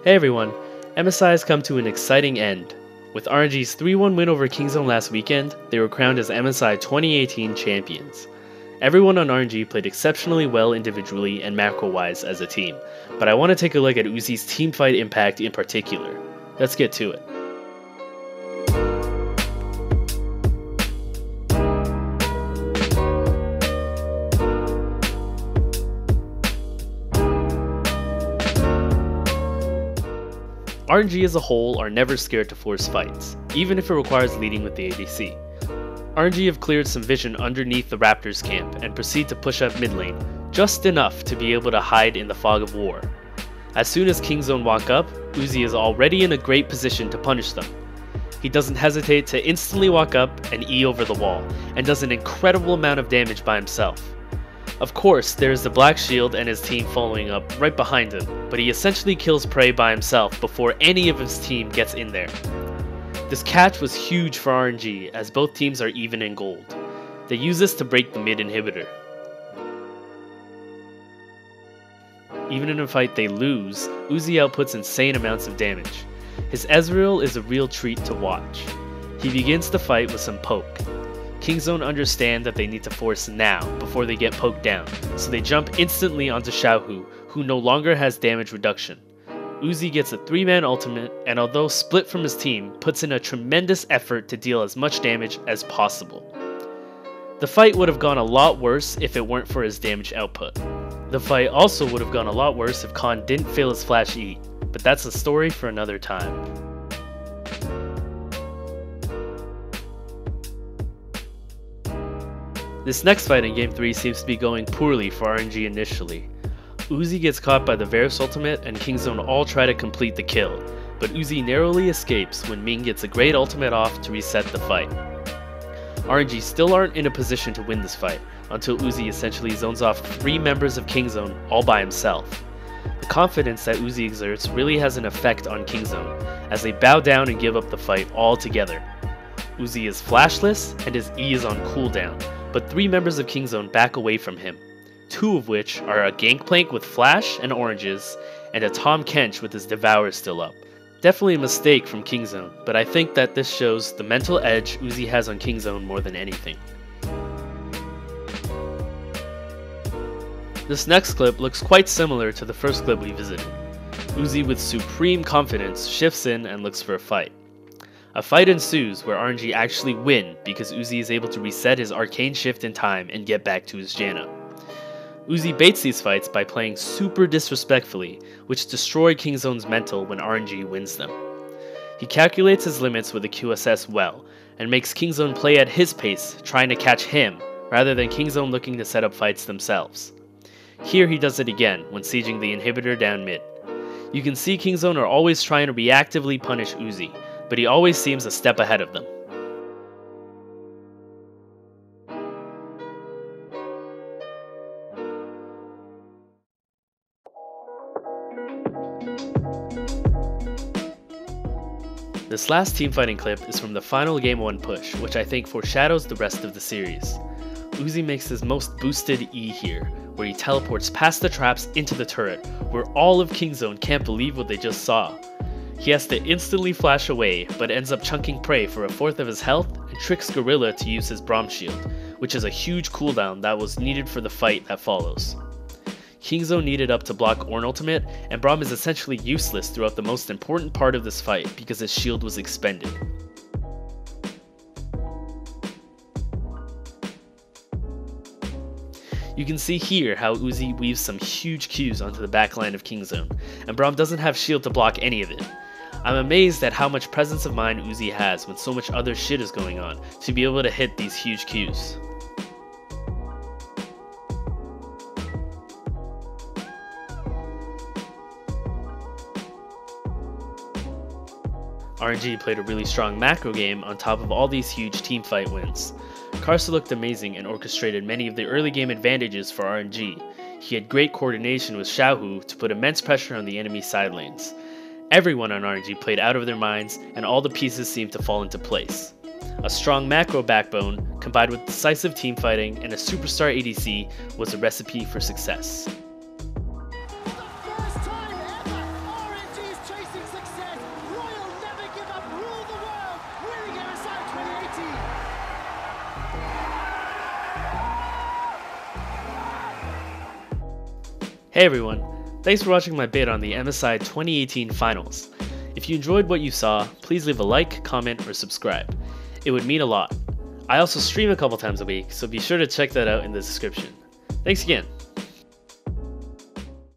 Hey everyone, MSI has come to an exciting end. With RNG's 3-1 win over Kingzone last weekend, they were crowned as MSI 2018 champions. Everyone on RNG played exceptionally well individually and macro-wise as a team, but I want to take a look at UZI's teamfight impact in particular. Let's get to it. RNG as a whole are never scared to force fights, even if it requires leading with the ADC. RNG have cleared some vision underneath the Raptors camp and proceed to push up mid lane, just enough to be able to hide in the fog of war. As soon as Kingzone walk up, UZI is already in a great position to punish them. He doesn't hesitate to instantly walk up and E over the wall, and does an incredible amount of damage by himself. Of course, there is the Black Shield and his team following up right behind him, but he essentially kills prey by himself before any of his team gets in there. This catch was huge for RNG, as both teams are even in gold. They use this to break the mid inhibitor. Even in a fight they lose, UZI outputs insane amounts of damage. His Ezreal is a real treat to watch. He begins the fight with some poke. Kingzone understand that they need to force now before they get poked down, so they jump instantly onto Xiaohu, who no longer has damage reduction. UZI gets a 3-man ultimate, and although split from his team, puts in a tremendous effort to deal as much damage as possible. The fight would have gone a lot worse if it weren't for his damage output. The fight also would have gone a lot worse if Khan didn't fail his flash E, but that's a story for another time. This next fight in Game 3 seems to be going poorly for RNG initially. UZI gets caught by the Varus ultimate and Kingzone all try to complete the kill, but UZI narrowly escapes when Ming gets a great ultimate off to reset the fight. RNG still aren't in a position to win this fight, until UZI essentially zones off 3 members of Kingzone all by himself. The confidence that UZI exerts really has an effect on Kingzone, as they bow down and give up the fight altogether. UZI is flashless and his E is on cooldown, but 3 members of Kingzone back away from him, 2 of which are a Gangplank with Flash and Oranges, and a Tahm Kench with his Devour still up. Definitely a mistake from Kingzone, but I think that this shows the mental edge UZI has on Kingzone more than anything. This next clip looks quite similar to the first clip we visited. UZI with supreme confidence shifts in and looks for a fight. A fight ensues where RNG actually win because UZI is able to reset his arcane shift in time and get back to his Janna. UZI baits these fights by playing super disrespectfully, which destroyed Kingzone's mental when RNG wins them. He calculates his limits with the QSS well, and makes Kingzone play at his pace, trying to catch him, rather than Kingzone looking to set up fights themselves. Here he does it again when sieging the inhibitor down mid. You can see Kingzone are always trying to reactively punish UZI, but he always seems a step ahead of them. This last teamfighting clip is from the final Game 1 push, which I think foreshadows the rest of the series. UZI makes his most boosted E here, where he teleports past the traps into the turret, where all of Kingzone can't believe what they just saw. He has to instantly flash away, but ends up chunking prey for a 1/4 of his health and tricks Gorilla to use his Braum shield, which is a huge cooldown that was needed for the fight that follows. Kingzone needed up to block Ornn ultimate, and Braum is essentially useless throughout the most important part of this fight because his shield was expended. You can see here how UZI weaves some huge Qs onto the backline of Kingzone, and Braum doesn't have shield to block any of it. I'm amazed at how much presence of mind UZI has when so much other shit is going on to be able to hit these huge Qs. RNG played a really strong macro game on top of all these huge teamfight wins. Karsa looked amazing and orchestrated many of the early game advantages for RNG. He had great coordination with Xiaohu to put immense pressure on the enemy side lanes. Everyone on RNG played out of their minds, and all the pieces seemed to fall into place. A strong macro backbone, combined with decisive teamfighting and a superstar ADC, was a recipe for success. For the first time ever, RNG's Hey everyone, thanks for watching my bid on the MSI 2018 finals. If you enjoyed what you saw, please leave a like, comment, or subscribe. It would mean a lot. I also stream a couple times a week, so be sure to check that out in the description. Thanks again.